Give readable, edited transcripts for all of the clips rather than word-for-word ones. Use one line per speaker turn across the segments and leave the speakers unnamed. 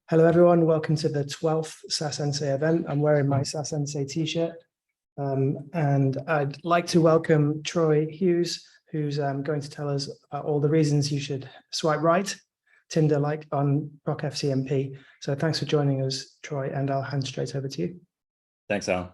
Hello, everyone. Welcome to the 12th Sasensei event. I'm wearing my Sasensei t-shirt. And I'd like to welcome Troy Hughes, who's going to tell us all the reasons you should swipe right, Tinder-like on PROC FCMP. So thanks for joining us, Troy, and I'll hand straight over to you.
Thanks, Al.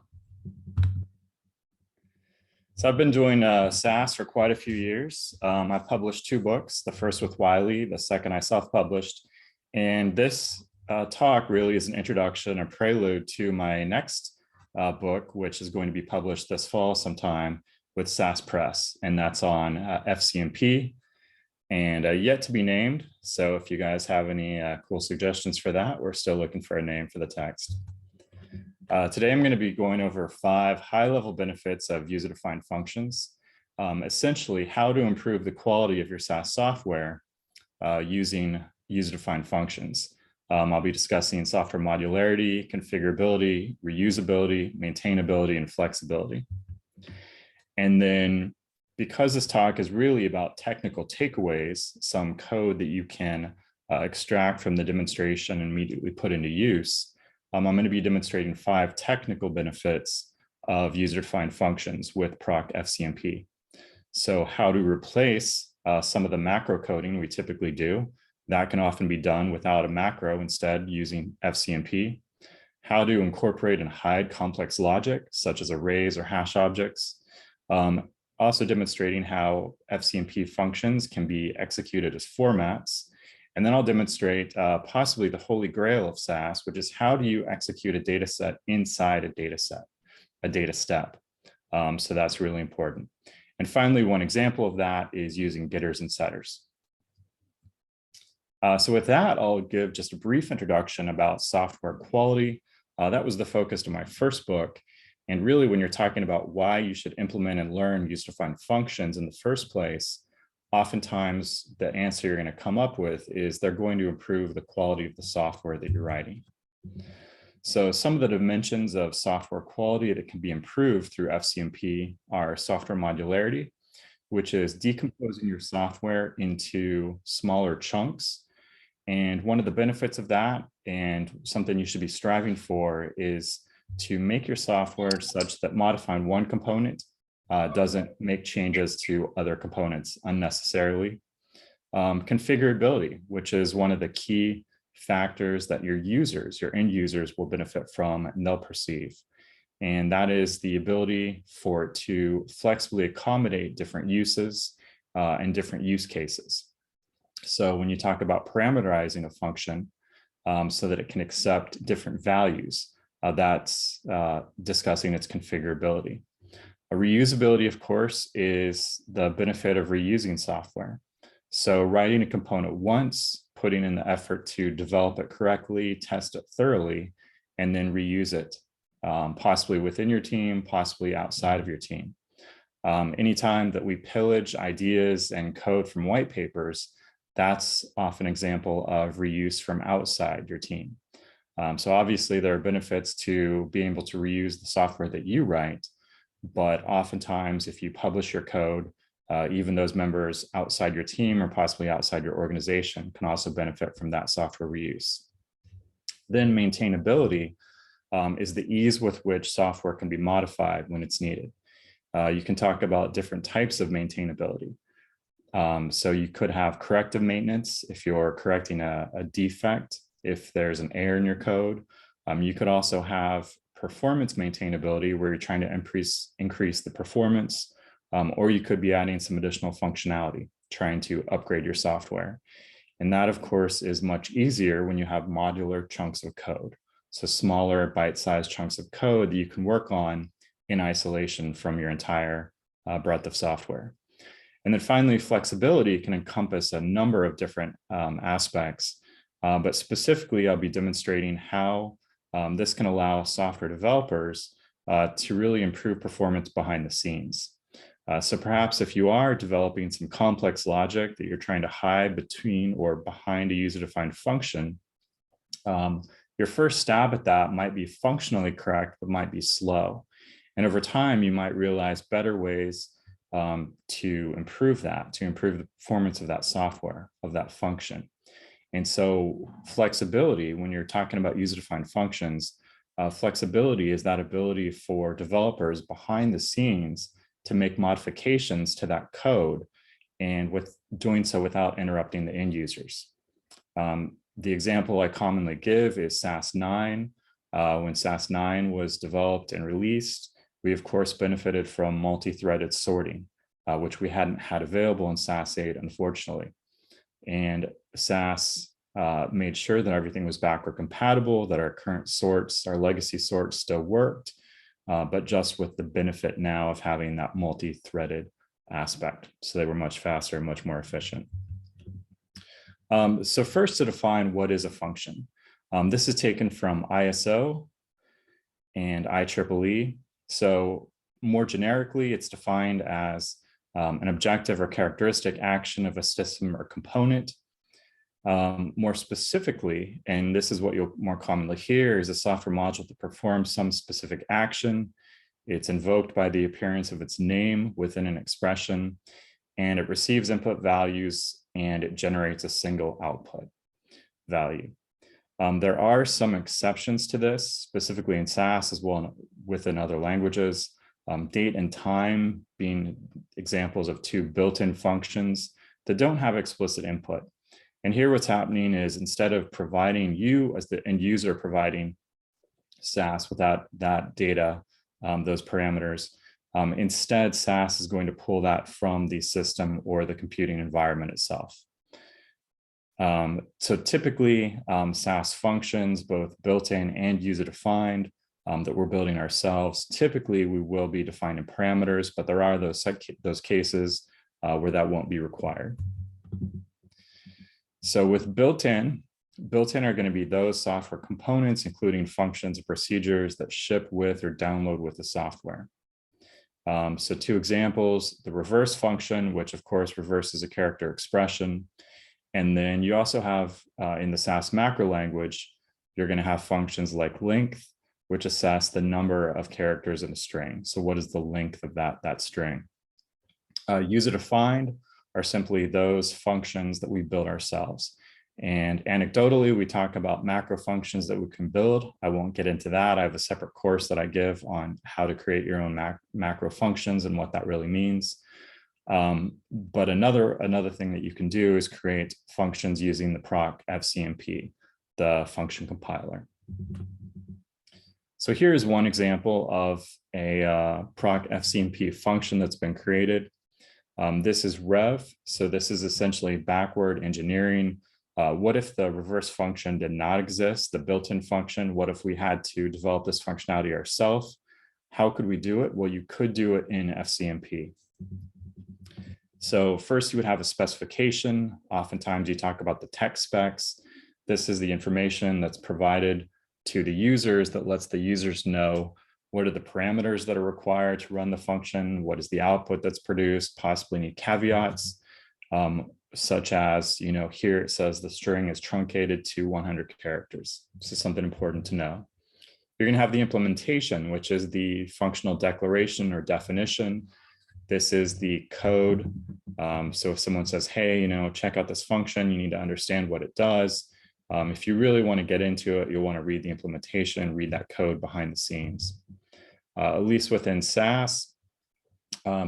So I've been doing SAS for quite a few years. I've published 2 books, the first with Wiley, the second I self-published. And this talk really is an introduction or prelude to my next book, which is going to be published this fall sometime with SAS Press, and that's on FCMP and yet to be named. So if you guys have any cool suggestions for that, we're still looking for a name for the text. Today, I'm going to be going over 5 high-level benefits of user-defined functions, essentially how to improve the quality of your SAS software using user-defined functions. I'll be discussing software modularity, configurability, reusability, maintainability, and flexibility. And then, because this talk is really about technical takeaways, some code that you can extract from the demonstration and immediately put into use, I'm going to be demonstrating 5 technical benefits of user-defined functions with PROC FCMP. So how to replace some of the macro coding we typically do. That can often be done without a macro, instead using FCMP. How to incorporate and hide complex logic, such as arrays or hash objects. Also demonstrating how FCMP functions can be executed as formats. And then I'll demonstrate possibly the holy grail of SAS, which is how do you execute a data set inside a data set, a data step. So that's really important. And finally, one example of that is using getters and setters. So with that, I'll give just a brief introduction about software quality. That was the focus of my first book. And really, when you're talking about why you should implement and learn user-defined functions in the first place, oftentimes the answer you're going to come up with is they're going to improve the quality of the software that you're writing. So some of the dimensions of software quality that can be improved through FCMP are software modularity, which is decomposing your software into smaller chunks. And one of the benefits of that, and something you should be striving for, is to make your software such that modifying one component doesn't make changes to other components unnecessarily. Configurability, which is one of the key factors that your users, your end users, will benefit from and they'll perceive. And that is the ability for it to flexibly accommodate different uses and different use cases. So when you talk about parameterizing a function so that it can accept different values, that's discussing its configurability. A reusability, of course, is the benefit of reusing software. So writing a component once, putting in the effort to develop it correctly, test it thoroughly, and then reuse it, possibly within your team, possibly outside of your team. Anytime that we pillage ideas and code from white papers, that's often an example of reuse from outside your team. So obviously there are benefits to being able to reuse the software that you write, but oftentimes if you publish your code, even those members outside your team or possibly outside your organization can also benefit from that software reuse. Then maintainability is the ease with which software can be modified when it's needed. You can talk about different types of maintainability. So you could have corrective maintenance if you're correcting a defect, if there's an error in your code. You could also have performance maintainability where you're trying to increase the performance, or you could be adding some additional functionality, trying to upgrade your software. And that, of course, is much easier when you have modular chunks of code. So smaller bite-sized chunks of code that you can work on in isolation from your entire breadth of software. And then finally, flexibility can encompass a number of different aspects, but specifically, I'll be demonstrating how this can allow software developers to really improve performance behind the scenes. So perhaps if you are developing some complex logic that you're trying to hide between or behind a user-defined function, your first stab at that might be functionally correct, but might be slow. And over time, you might realize better ways to improve that, to improve the performance of that software, of that function. And so flexibility, when you're talking about user-defined functions, flexibility is that ability for developers behind the scenes to make modifications to that code, and with doing so without interrupting the end users. The example I commonly give is SAS 9. When SAS 9 was developed and released, we of course benefited from multi-threaded sorting, which we hadn't had available in SAS 8, unfortunately. And SAS made sure that everything was backward compatible, that our current sorts, our legacy sorts still worked, but just with the benefit now of having that multi-threaded aspect. So they were much faster and much more efficient. So first, to define what is a function. This is taken from ISO and IEEE. So more generically, it's defined as an objective or characteristic action of a system or component. More specifically, and this is what you'll more commonly hear, is a software module that performs some specific action. It's invoked by the appearance of its name within an expression, and it receives input values, and it generates a single output value. There are some exceptions to this, specifically in SAS as well within other languages. Date and time being examples of two built-in functions that don't have explicit input. And here what's happening is, instead of providing you as the end user providing SAS with that data, those parameters, instead SAS is going to pull that from the system or the computing environment itself. So typically SAS functions, both built-in and user-defined, that we're building ourselves, typically we will be defining parameters, but there are those cases where that won't be required. So with built-in are going to be those software components, including functions and procedures that ship with or download with the software. So two examples, the reverse function, which of course reverses a character expression. And then you also have in the SAS macro language, you're going to have functions like length, which assess the number of characters in a string. So what is the length of that string? User-defined are simply those functions that we build ourselves. And anecdotally, we talk about macro functions that we can build. I won't get into that. I have a separate course that I give on how to create your own macro functions and what that really means. But another thing that you can do is create functions using the PROC FCMP, the function compiler. So here's one example of a PROC FCMP function that's been created. This is rev. So this is essentially backward engineering. What if the reverse function did not exist, the built-in function? What if we had to develop this functionality ourselves? How could we do it? Well, you could do it in FCMP. So first you would have a specification. Oftentimes you talk about the tech specs. This is the information that's provided to the users that lets the users know what are the parameters that are required to run the function, what is the output that's produced, possibly any caveats, such as, here it says the string is truncated to 100 characters. This is something important to know. You're going to have the implementation, which is the functional declaration or definition. This is the code. So if someone says, hey, check out this function, you need to understand what it does. If you really want to get into it, you'll want to read the implementation, read that code behind the scenes. At least within SAS,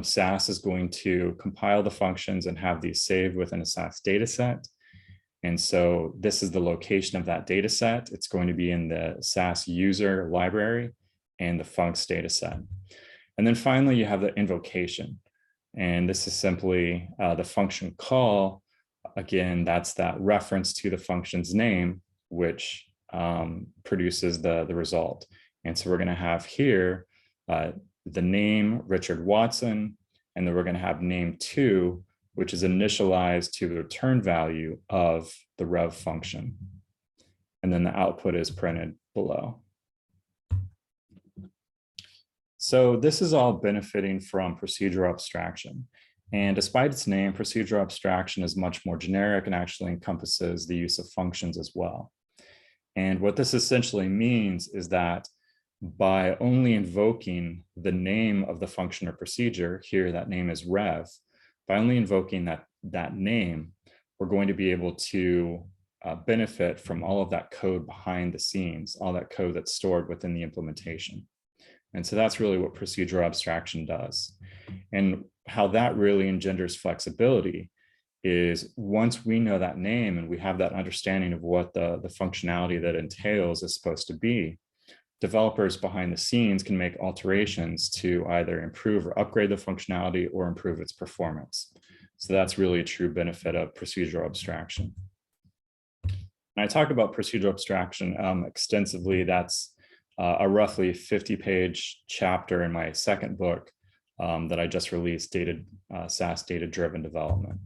SAS is going to compile the functions and have these saved within a SAS data set. And so this is the location of that data set. It's going to be in the SAS user library and the funcs data set. And then finally, you have the invocation. And this is simply the function call. Again, that's that reference to the function's name, which produces the result. And so we're going to have here the name Richard Watson, and then we're going to have name2, which is initialized to the return value of the rev function. And then the output is printed below. So this is all benefiting from procedural abstraction. And despite its name, procedural abstraction is much more generic and actually encompasses the use of functions as well. And what this essentially means is that by only invoking the name of the function or procedure, here that name is rev, by only invoking that name, we're going to be able to benefit from all of that code behind the scenes, all that code that's stored within the implementation. And so that's really what procedural abstraction does. And how that really engenders flexibility is once we know that name and we have that understanding of what the functionality that entails is supposed to be, developers behind the scenes can make alterations to either improve or upgrade the functionality or improve its performance. So that's really a true benefit of procedural abstraction. And I talk about procedural abstraction extensively. That's a roughly 50-page chapter in my second book that I just released, SAS Data-Driven Development.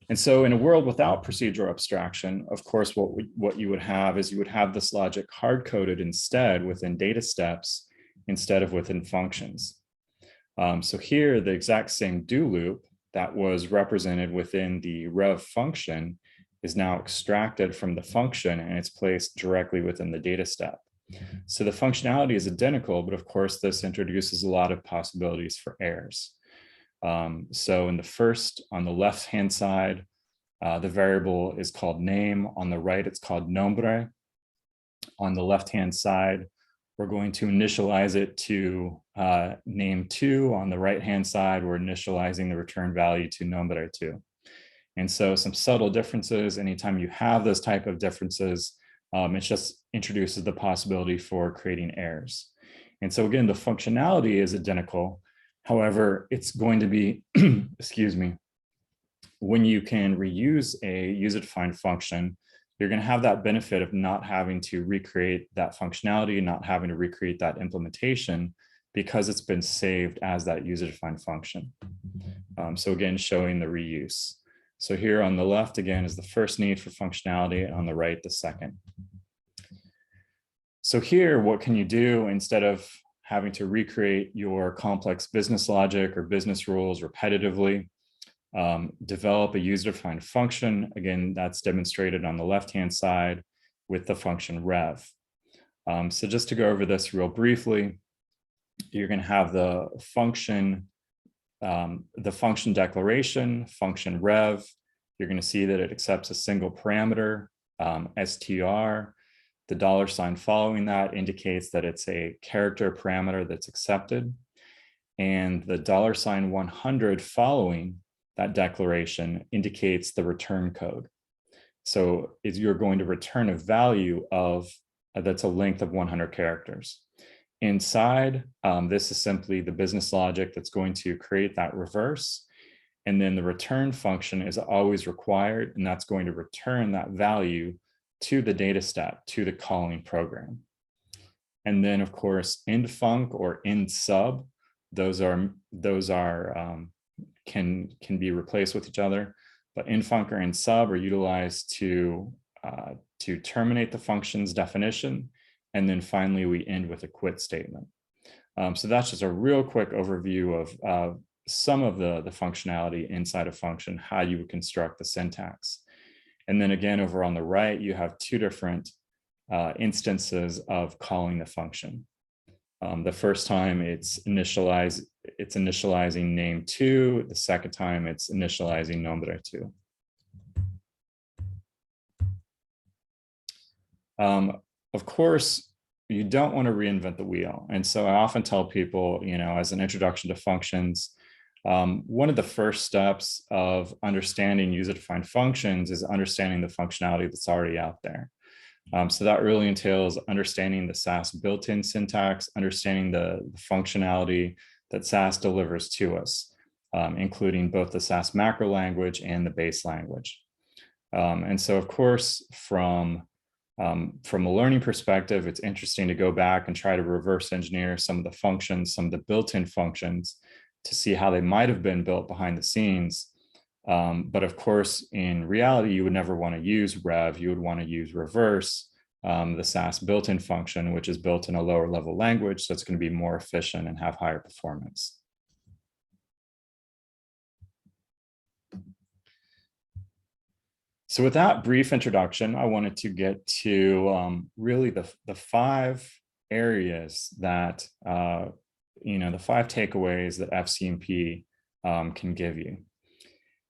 And so in a world without procedural abstraction, of course, what you would have is you would have this logic hard-coded instead within data steps instead of within functions. So here, the exact same do loop that was represented within the rev function is now extracted from the function and it's placed directly within the data step. So the functionality is identical, but of course, this introduces a lot of possibilities for errors. So in the first, on the left-hand side, the variable is called name. On the right, it's called nombre. On the left-hand side, we're going to initialize it to name2. On the right-hand side, we're initializing the return value to nombre2. And so some subtle differences, anytime you have those type of differences, it just introduces the possibility for creating errors. And so again, the functionality is identical. However, it's going to be, excuse me, when you can reuse a user-defined function, you're going to have that benefit of not having to recreate that functionality, not having to recreate that implementation because it's been saved as that user-defined function. So again, showing the reuse. So here on the left, again, is the first need for functionality, and on the right, the second. So here, what can you do instead of having to recreate your complex business logic or business rules repetitively? Develop a user-defined function. Again, that's demonstrated on the left-hand side with the function rev. So just to go over this real briefly, you're going to have the function declaration, function rev. You're going to see that it accepts a single parameter, str. The $sign following that indicates that it's a character parameter that's accepted. And the sign 100 following that declaration indicates the return code. So you're going to return a value of that's a length of 100 characters. Inside, this is simply the business logic that's going to create that reverse. And then the return function is always required, and that's going to return that value to the data step, to the calling program. And then, of course, end func or end sub, those can be replaced with each other. But end func or end sub are utilized to terminate the function's definition. And then finally, we end with a quit statement. So that's just a real quick overview of some of the functionality inside a function, how you would construct the syntax. And then again, over on the right, you have two different instances of calling the function. The first time it's initializing name2. The second time it's initializing nombre2. Of course, you don't want to reinvent the wheel. And so I often tell people, as an introduction to functions, one of the first steps of understanding user-defined functions is understanding the functionality that's already out there. So that really entails understanding the SAS built-in syntax, understanding the functionality that SAS delivers to us, including both the SAS macro language and the base language. And so, of course, from a learning perspective, it's interesting to go back and try to reverse engineer some of the functions, some of the built-in functions to see how they might have been built behind the scenes. But of course, in reality, you would never want to use rev. You would want to use reverse, the SAS built-in function, which is built in a lower level language. So it's going to be more efficient and have higher performance. So with that brief introduction, I wanted to get to really the 5 areas that, the 5 takeaways that FCMP can give you.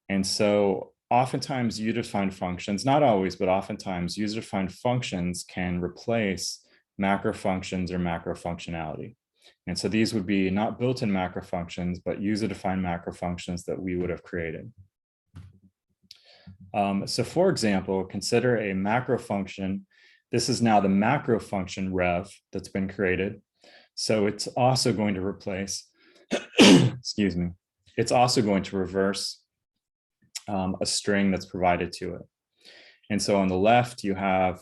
And so oftentimes user-defined functions, not always, but oftentimes user-defined functions can replace macro functions or macro functionality. And so these would be not built-in macro functions, but user-defined macro functions that we would have created. So for example, consider a macro function. This is now the macro function rev that's been created. So it's also going to replace, excuse me, it's also going to reverse a string that's provided to it. And so on the left, you have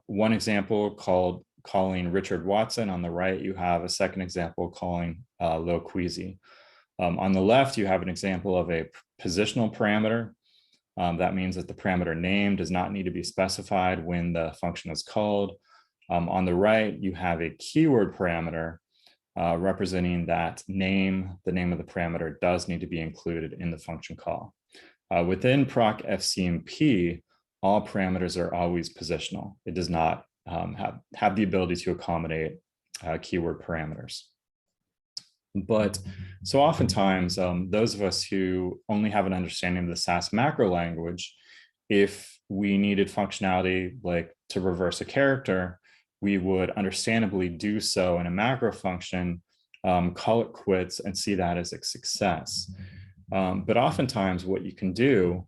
one example calling Richard Watson. On the right, you have a second example calling Loqueasy. On the left, you have an example of a positional parameter. That means that the parameter name does not need to be specified when the function is called. On the right, you have a keyword parameter representing that name. The name of the parameter does need to be included in the function call. Within PROC FCMP, all parameters are always positional. It does not have the ability to accommodate keyword parameters. But so oftentimes, those of us who only have an understanding of the SAS macro language, if we needed functionality like to reverse a character, we would understandably do so in a macro function, call it quits, and see that as a success. But oftentimes what you can do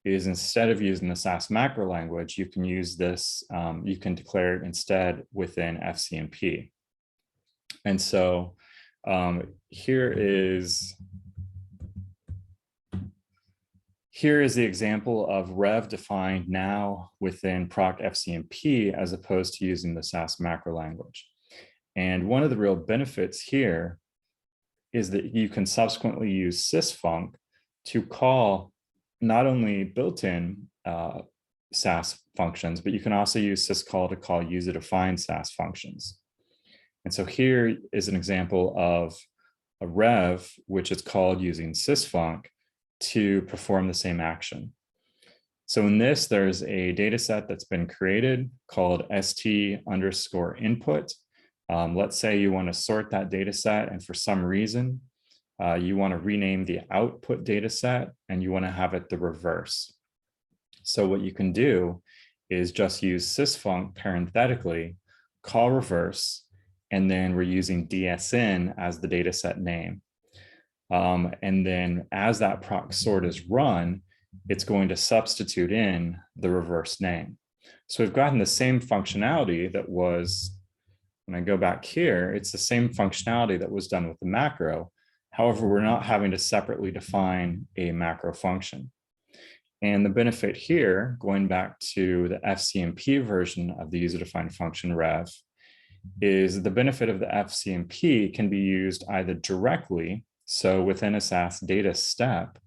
is, instead of using the SAS macro language, you can use this, you can declare it instead within FCMP. And so here is the example of rev defined now within PROC FCMP as opposed to using the SAS macro language. And one of the real benefits here is that you can subsequently use sysfunc to call not only built-in SAS functions, but you can also use syscall to call user-defined SAS functions. And so here is an example of a rev, which is called using sysfunc to perform the same action. So in this, there's a data set that's been created called st_input. Let's say you want to sort that data set, and for some reason, you want to rename the output data set and you want to have it the reverse. So what you can do is just use sysfunc parenthetically, call reverse, and then we're using dsn as the data set name. And then as that proc sort is run, it's going to substitute in the reverse name. So we've gotten the same functionality that was, when I go back here, it's the same functionality that was done with the macro. However, we're not having to separately define a macro function. And the benefit here, going back to the FCMP version of the user-defined function rev, is the benefit of the FCMP can be used either directly, so within a SAS data step,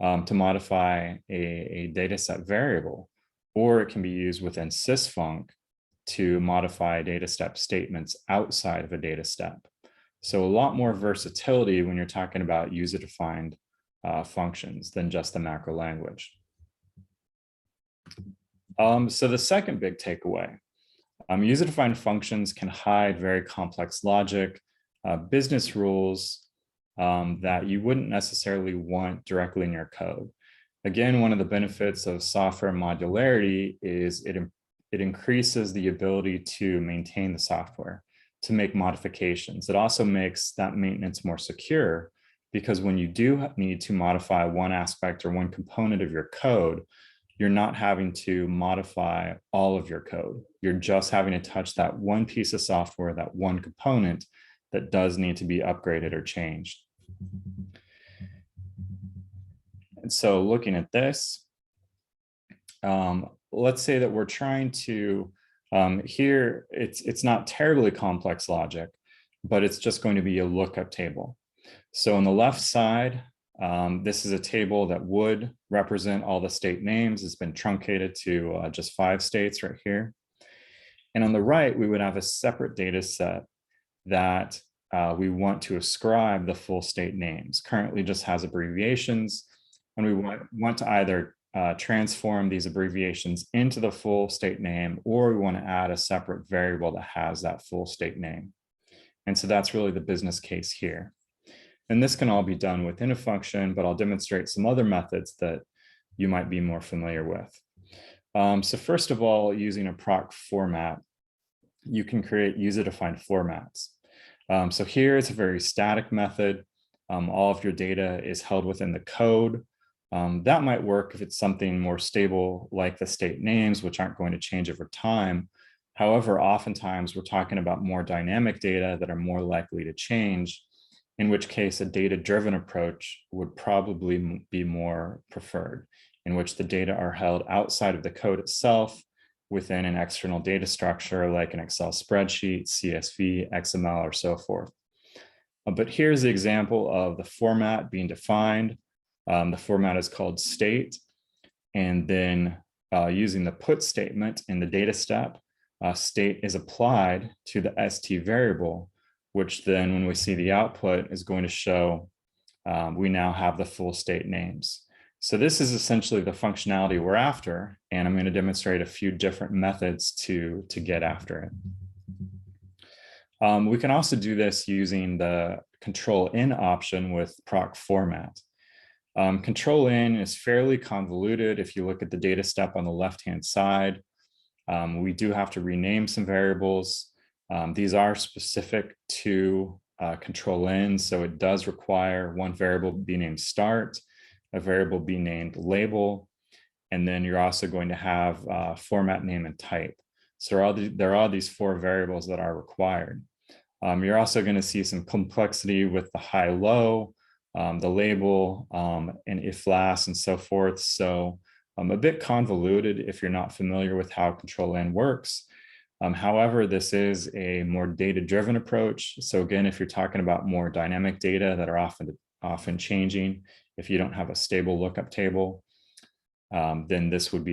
to modify a data set variable, or it can be used within sysfunc to modify data step statements outside of a data step. So a lot more versatility when you're talking about user-defined functions than just the macro language. So the second big takeaway, user-defined functions can hide very complex logic, business rules that you wouldn't necessarily want directly in your code. Again, one of the benefits of software modularity is it increases the ability to maintain the software, to make modifications. It also makes that maintenance more secure, because when you do need to modify one aspect or one component of your code, you're not having to modify all of your code. You're just having to touch that one piece of software, that one component that does need to be upgraded or changed. And so looking at this, let's say that we're trying to, here it's not terribly complex logic, but it's just going to be a lookup table. So on the left side, this is a table that would represent all the state names. It's been truncated to just 5 states right here. And on the right, we would have a separate data set that we want to ascribe the full state names. Currently just has abbreviations, and we want to either transform these abbreviations into the full state name, or we want to add a separate variable that has that full state name. And so that's really the business case here. And this can all be done within a function, but I'll demonstrate some other methods that you might be more familiar with. So first of all, using a PROC format, you can create user-defined formats. So here it's a very static method. All of your data is held within the code. That might work if it's something more stable like the state names, which aren't going to change over time. However, oftentimes we're talking about more dynamic data that are more likely to change, in which case a data-driven approach would probably be more preferred, in which the data are held outside of the code itself within an external data structure like an Excel spreadsheet, CSV, XML, or so forth. But here's the example of the format being defined. The format is called state, and then using the put statement in the data step, state is applied to the ST variable, which then when we see the output is going to show we now have the full state names. So this is essentially the functionality we're after, and I'm going to demonstrate a few different methods to get after it. We can also do this using the control in option with PROC format. Control in is fairly convoluted. If you look at the data step on the left-hand side, we do have to rename some variables. These are specific to control in, so it does require one variable be named start, a variable be named label, and then you're also going to have format name and type. So there are these 4 variables that are required. You're also going to see some complexity with the high-low, the label, and if last, and so forth. So a bit convoluted if you're not familiar with how control in works. However, this is a more data-driven approach. So again, if you're talking about more dynamic data that are often changing, if you don't have a stable lookup table, then this would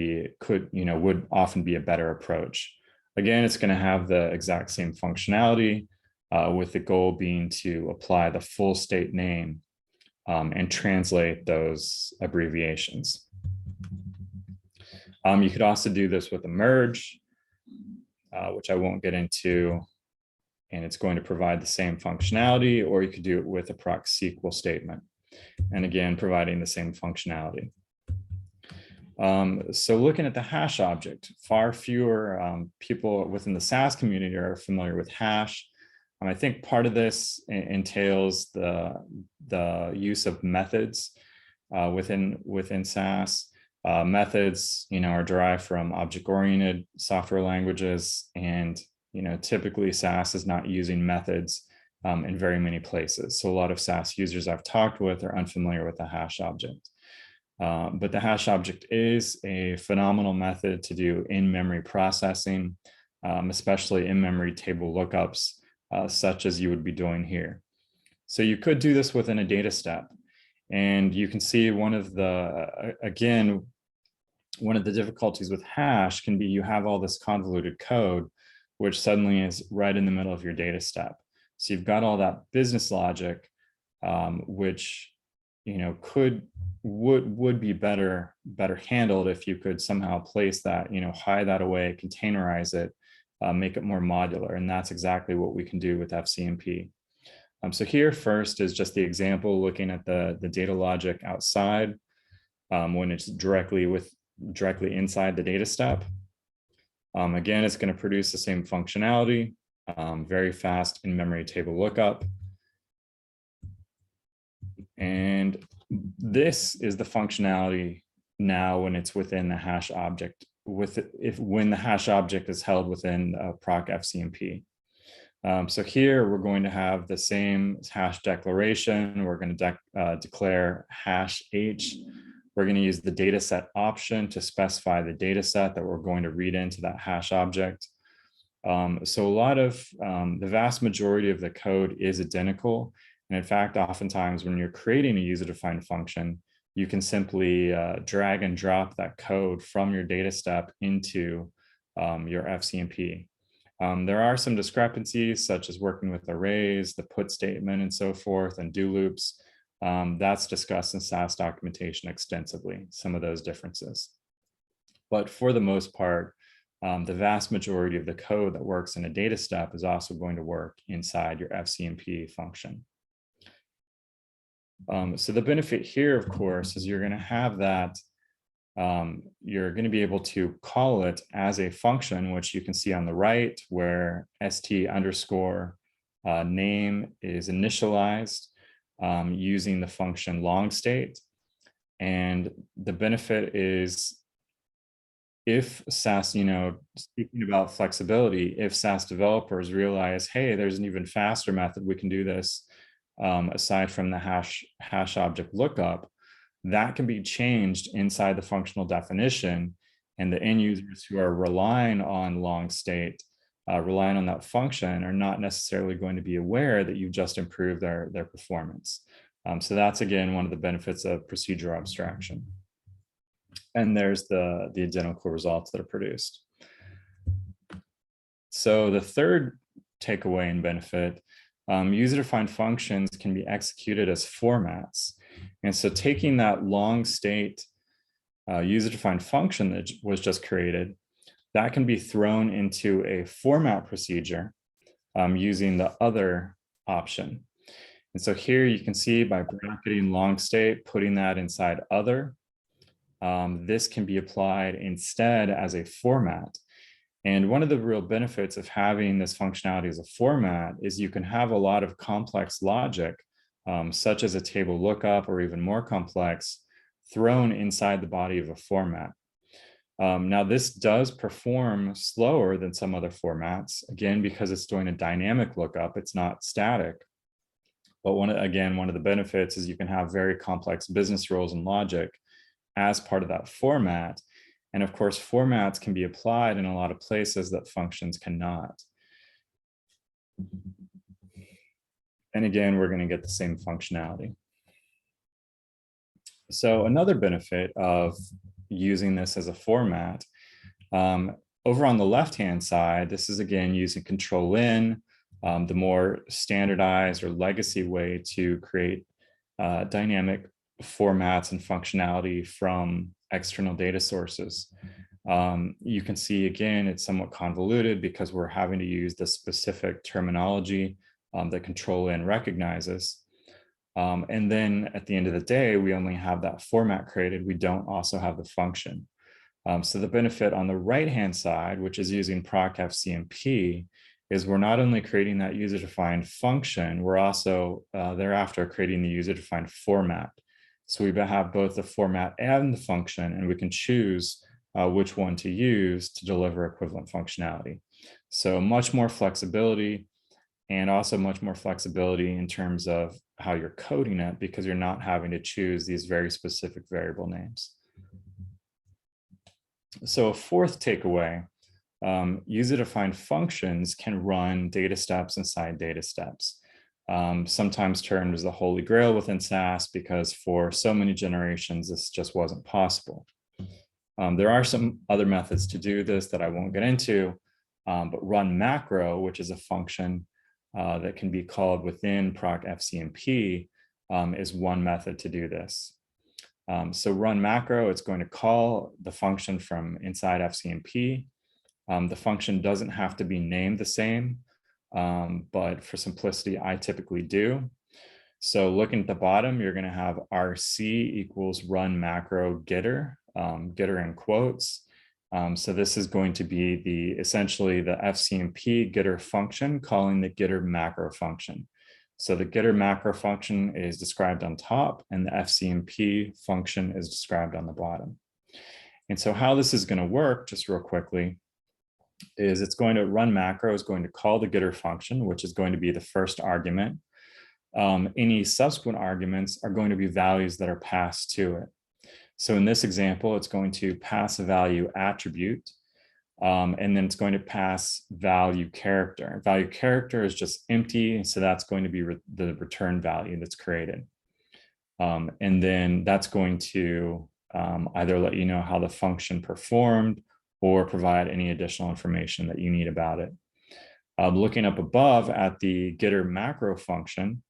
often be a better approach. Again, it's going to have the exact same functionality, with the goal being to apply the full state name and translate those abbreviations. You could also do this with a merge, which I won't get into, and it's going to provide the same functionality, or you could do it with a PROC SQL statement, and again, providing the same functionality. So looking at the hash object, far fewer people within the SAS community are familiar with hash. I think part of this entails the use of methods within SAS. Methods, are derived from object-oriented software languages, and typically SAS is not using methods in very many places. So a lot of SAS users I've talked with are unfamiliar with the hash object. But the hash object is a phenomenal method to do in-memory processing, especially in-memory table lookups, such as you would be doing here. So you could do this within a data step. And you can see one of the difficulties with hash can be you have all this convoluted code, which suddenly is right in the middle of your data step. So you've got all that business logic, which would be better handled if you could somehow place that, hide that away, containerize it, make it more modular. And that's exactly what we can do with FCMP. So here first is just the example looking at the data logic outside when it's directly inside the data step. Again, it's going to produce the same functionality, very fast in-memory table lookup. And this is the functionality now when it's within the hash object, when the hash object is held within PROC FCMP. So here we're going to have the same hash declaration. We're going to declare hash H. We're going to use the data set option to specify the data set that we're going to read into that hash object. So a lot of the vast majority of the code is identical. And in fact, oftentimes when you're creating a user-defined function, you can simply drag and drop that code from your data step into your FCMP. There are some discrepancies, such as working with arrays, the put statement, and so forth, and do loops. That's discussed in SAS documentation extensively, some of those differences. But for the most part, the vast majority of the code that works in a data step is also going to work inside your FCMP function. So the benefit here, of course, is you're going to have that you're going to be able to call it as a function, which you can see on the right, where st underscore name is initialized using the function long state. And the benefit is, if SAS, speaking about flexibility, if SAS developers realize, hey, there's an even faster method we can do this aside from the hash object lookup, that can be changed inside the functional definition. And the end users who are relying on long state, relying on that function, are not necessarily going to be aware that you just improved their performance. So that's, again, one of the benefits of procedural abstraction. And there's the identical results that are produced. So the third takeaway and benefit, user-defined functions can be executed as formats. And so taking that long state user-defined function that was just created, that can be thrown into a format procedure using the other option. And so here you can see, by bracketing long state, putting that inside other, this can be applied instead as a format. And one of the real benefits of having this functionality as a format is you can have a lot of complex logic, such as a table lookup or even more complex, thrown inside the body of a format. Now, this does perform slower than some other formats, again, because it's doing a dynamic lookup, it's not static. But one of the benefits is you can have very complex business rules and logic as part of that format. And of course, formats can be applied in a lot of places that functions cannot. And again, we're going to get the same functionality. So another benefit of using this as a format, over on the left-hand side, this is, again, using Control-N, the more standardized or legacy way to create dynamic formats and functionality from external data sources. You can see, again, it's somewhat convoluted because we're having to use the specific terminology that Control-N recognizes. And then at the end of the day, we only have that format created. We don't also have the function. So the benefit on the right-hand side, which is using PROC FCMP, is we're not only creating that user-defined function, we're also thereafter creating the user-defined format. So we have both the format and the function, and we can choose which one to use to deliver equivalent functionality. So much more flexibility, and also much more flexibility in terms of how you're coding it, because you're not having to choose these very specific variable names. So a fourth takeaway, user-defined functions can run data steps inside data steps. Sometimes termed as the holy grail within SAS, because for so many generations, this just wasn't possible. There are some other methods to do this that I won't get into, but run macro, which is a function that can be called within PROC FCMP, is one method to do this. So run macro, it's going to call the function from inside FCMP. The function doesn't have to be named the same, but for simplicity, I typically do. So looking at the bottom, you're going to have RC equals run macro getter, getter in quotes. So this is going to be essentially the FCMP getter function calling the getter macro function. So the getter macro function is described on top, and the FCMP function is described on the bottom. And so how this is going to work, just real quickly, is it's going to run macro is going to call the getter function, which is going to be the first argument. Any subsequent arguments are going to be values that are passed to it. So in this example, it's going to pass a value attribute, and then it's going to pass value character. Value character is just empty, so that's going to be the return value that's created. And then that's going to either let you know how the function performed or provide any additional information that you need about it. Looking up above at the getter macro function,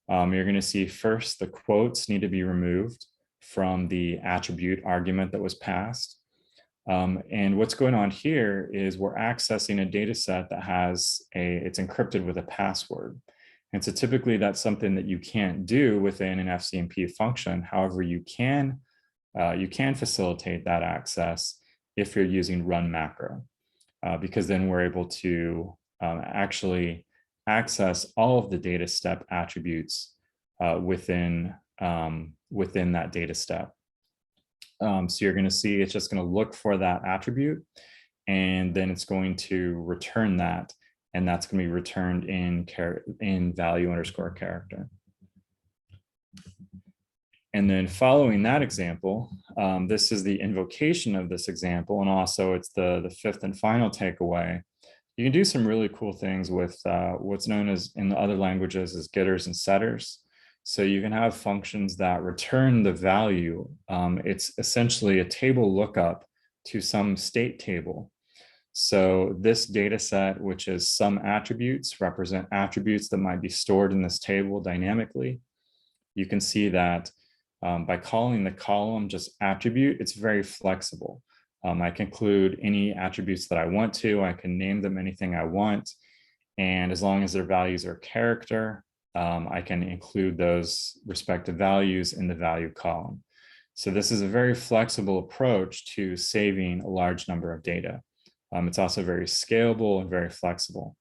you're going to see first the quotes need to be removed from the attribute argument that was passed. And what's going on here is we're accessing a data set that has it's encrypted with a password. And so typically that's something that you can't do within an FCMP function. However, you can you can facilitate that access if you're using run macro, because then we're able to actually access all of the data step attributes within that data step. So you're going to see it's just going to look for that attribute, and then it's going to return that, and that's going to be returned in value underscore character. And then following that example, this is the invocation of this example, and also it's the fifth and final takeaway. You can do some really cool things with what's known as in the other languages as getters and setters. So you can have functions that return the value. It's essentially a table lookup to some state table. So this data set, which is some attributes, represent attributes that might be stored in this table dynamically. You can see that by calling the column just attribute, it's very flexible. I can include any attributes that I want to. I can name them anything I want. And as long as their values are character, I can include those respective values in the value column. So this is a very flexible approach to saving a large number of data. It's also very scalable and very flexible.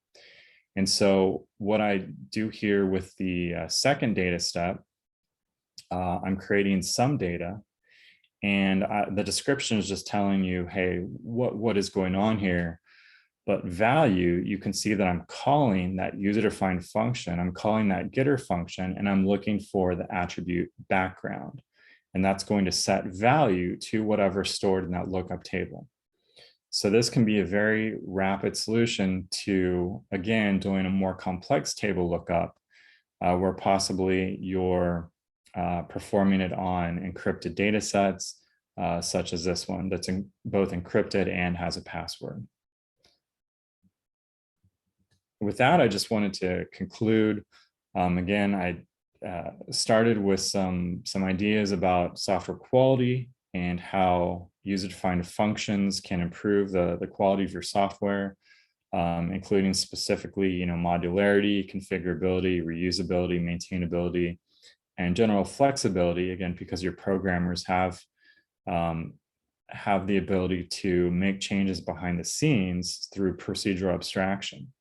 And so what I do here with the second data step, I'm creating some data, and the description is just telling you, hey, what is going on here? But value, you can see that I'm calling that user-defined function. I'm calling that getter function, and I'm looking for the attribute background. And that's going to set value to whatever stored in that lookup table. So this can be a very rapid solution to, again, doing a more complex table lookup, where possibly you're performing it on encrypted data sets, such as this one that's both encrypted and has a password. With that, I just wanted to conclude. Again, I started with some ideas about software quality and how user-defined functions can improve the quality of your software, including specifically, modularity, configurability, reusability, maintainability, and general flexibility, again, because your programmers have the ability to make changes behind the scenes through procedural abstraction.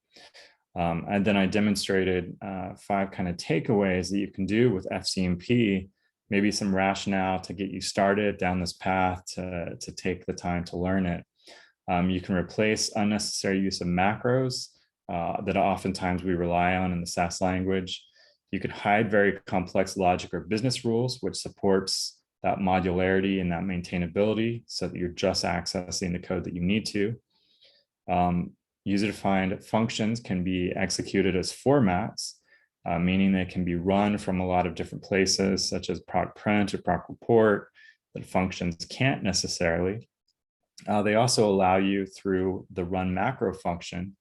And then I demonstrated 5 kind of takeaways that you can do with FCMP, maybe some rationale to get you started down this path to take the time to learn it. You can replace unnecessary use of macros that oftentimes we rely on in the SAS language. You could hide very complex logic or business rules, which supports that modularity and that maintainability so that you're just accessing the code that you need to. User-defined functions can be executed as formats, meaning they can be run from a lot of different places, such as proc print or proc report, that functions can't necessarily. They also allow you through the run macro function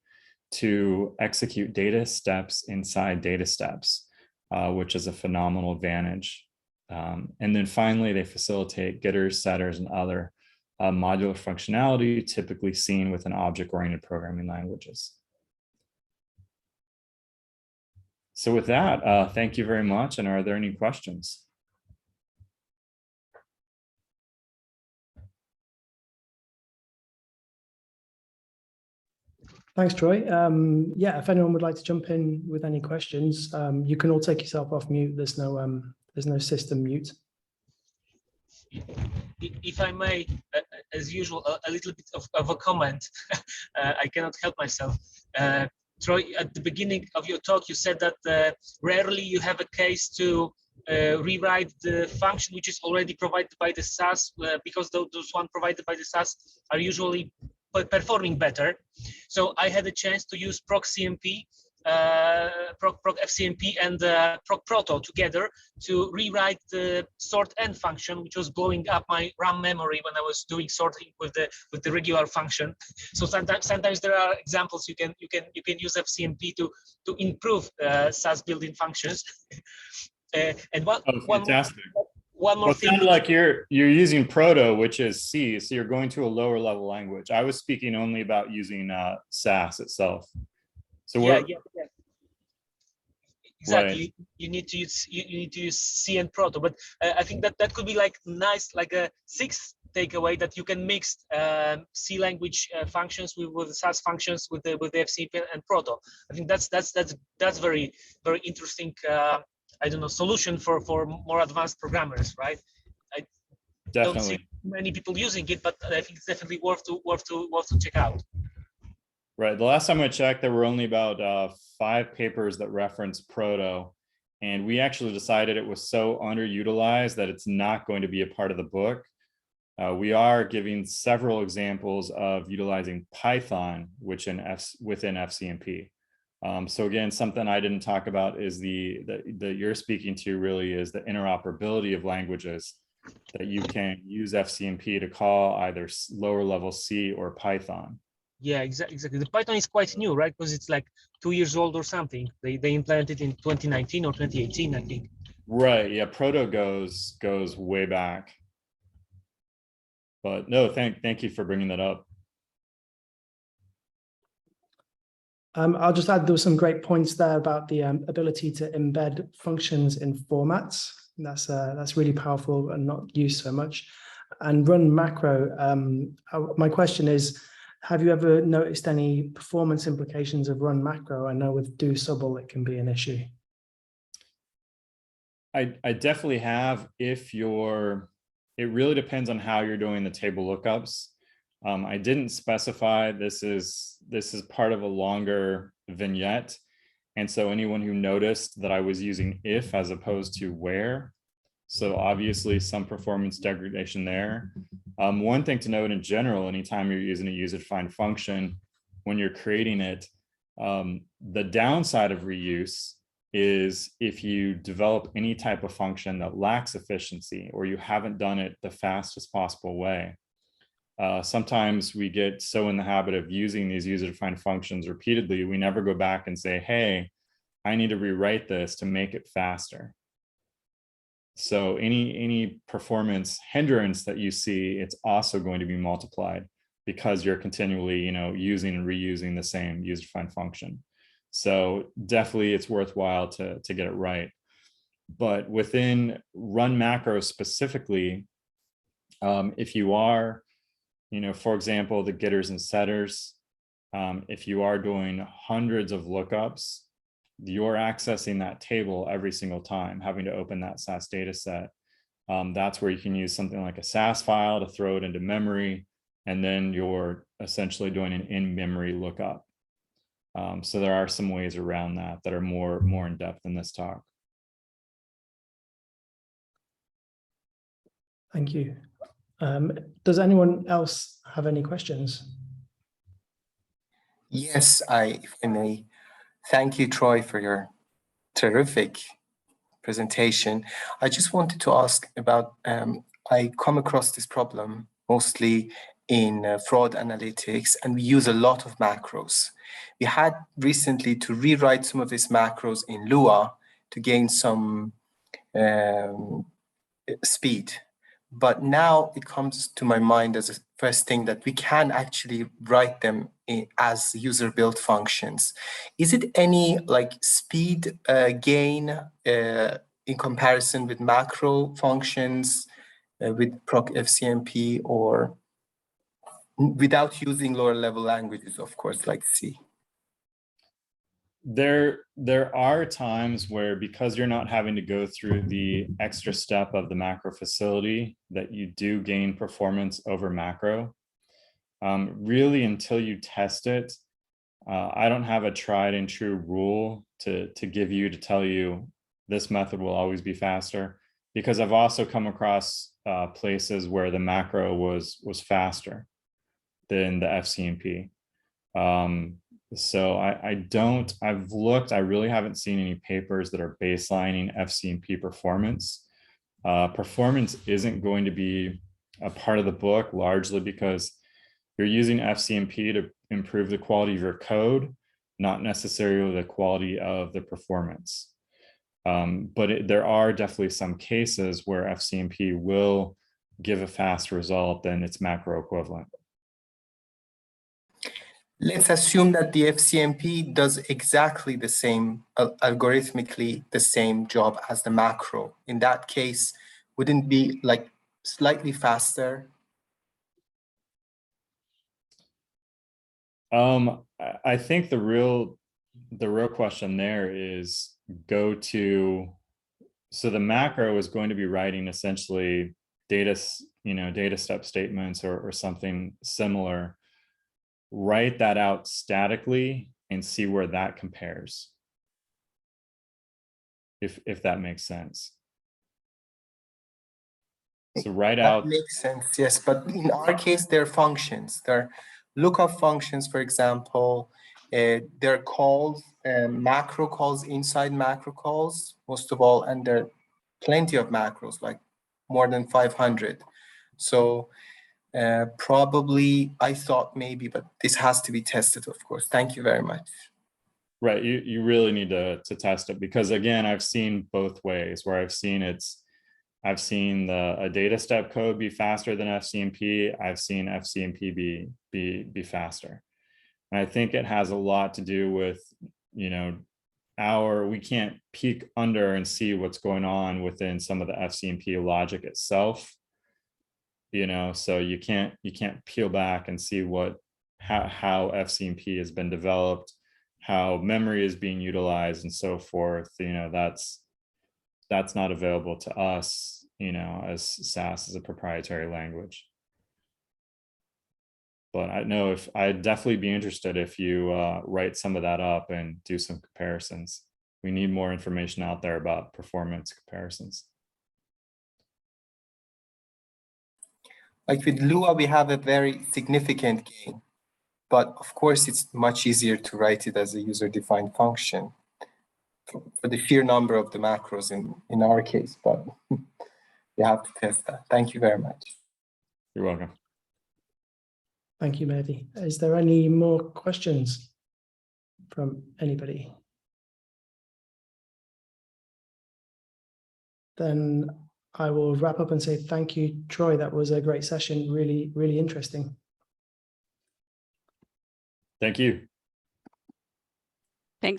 to execute data steps inside data steps, which is a phenomenal advantage. And then finally, they facilitate getters, setters, and other modular functionality typically seen within object-oriented programming languages. So with that, thank you very much. And are there any questions?
Thanks, Troy. Yeah, if anyone would like to jump in with any questions, you can all take yourself off mute. There's no system mute.
If I may, as usual, a little bit of a comment. I cannot help myself. Troy, at the beginning of your talk, you said that rarely you have a case to rewrite the function which is already provided by the SAS, because those one provided by the SAS are usually performing better. So I had a chance to use PROC CMP, PROC FCMP and PROC Proto together to rewrite the sort end function, which was blowing up my RAM memory when I was doing sorting with the regular function. So sometimes there are examples you can use FCMP to improve SAS built-in functions. And one more thing.
It sounded like you're using Proto, which is C, so you're going to a lower level language. I was speaking only about using SAS itself. So
exactly. You need to use C and Proto, but I think that could be like nice, like a sixth takeaway, that you can mix C language functions with SAS functions with the FCMP and Proto. I think that's very interesting. I don't know, solution for more advanced programmers, right? I don't see many people using it, but I think it's definitely worth to check out.
Right. The last time I checked, there were only about 5 papers that reference Proto, and we actually decided it was so underutilized that it's not going to be a part of the book. We are giving several examples of utilizing Python, which within FCMP. So again, something I didn't talk about is that you're speaking to really is the interoperability of languages, that you can use FCMP to call either lower level C or Python.
Yeah, exactly. The Python is quite new, right? Because it's like 2 years old or something. They implemented it in 2019 or 2018, I think.
Right. Yeah. Proto goes way back. But no, thank you for bringing that up.
I'll just add, there were some great points there about the ability to embed functions in formats. That's really powerful and not used so much. And run macro. My question is, have you ever noticed any performance implications of run macro? I know with do subble it can be an issue.
I definitely have. It really depends on how you're doing the table lookups. I didn't specify this is part of a longer vignette. And so anyone who noticed that I was using if as opposed to where, so obviously some performance degradation there. One thing to note in general, anytime you're using a user-defined function, when you're creating it, the downside of reuse is if you develop any type of function that lacks efficiency or you haven't done it the fastest possible way. Sometimes we get so in the habit of using these user-defined functions repeatedly, we never go back and say, hey, I need to rewrite this to make it faster. So any performance hindrance that you see, it's also going to be multiplied because you're continually, using and reusing the same user-defined function. So definitely it's worthwhile to get it right. But within run macro specifically, if you are, for example, the getters and setters, if you are doing hundreds of lookups, you're accessing that table every single time, having to open that SAS data set. That's where you can use something like a SAS file to throw it into memory, and then you're essentially doing an in-memory lookup. So there are some ways around that are more in depth in this talk.
Thank you. Does anyone else have any questions?
Yes, if I may. Thank you, Troy, for your terrific presentation. I just wanted to ask about, I come across this problem mostly in fraud analytics, and we use a lot of macros. We had recently to rewrite some of these macros in Lua to gain some speed. But now it comes to my mind as a first thing that we can actually write them as user-built functions. Is it any speed gain in comparison with macro functions with PROC FCMP, or without using lower level languages, of course, like C?
There are times where, because you're not having to go through the extra step of the macro facility, that you do gain performance over macro. Really, until you test it, I don't have a tried and true rule to tell you this method will always be faster, because I've also come across places where the macro was faster than the FCMP. So I've looked, I really haven't seen any papers that are baselining FCMP performance. Performance isn't going to be a part of the book, largely because you're using FCMP to improve the quality of your code, not necessarily the quality of the performance. But there are definitely some cases where FCMP will give a fast result than its macro equivalent.
Let's assume that the FCMP does exactly the same, algorithmically the same job as the macro. In that case, wouldn't it be like slightly faster?
I think the real question there is so the macro is going to be writing essentially data step statements or something similar. Write that out statically and see where that compares. If that makes sense. So write out.
That makes sense, yes. But in our case, they're functions. They're lookup functions, for example. They're calls, macro calls inside macro calls, most of all, and there are plenty of macros, like more than 500. So probably I thought maybe, but this has to be tested, of course. Thank you very much.
Right, you really need to test it, because again, I've seen both ways where I've seen a data step code be faster than FCMP. I've seen FCMP be faster. And I think it has a lot to do with, we can't peek under and see what's going on within some of the FCMP logic itself. So you can't peel back and see how FCMP has been developed, how memory is being utilized and so forth. That's not available to us, as SAS as a proprietary language. But I'd definitely be interested if you write some of that up and do some comparisons. We need more information out there about performance comparisons.
Like with Lua, we have a very significant gain, but of course it's much easier to write it as a user-defined function for the sheer number of the macros in our case, but you have to test that. Thank you very much.
You're welcome.
Thank you, Mehdi. Is there any more questions from anybody? Then I will wrap up and say thank you, Troy. That was a great session. Really, really interesting.
Thank you.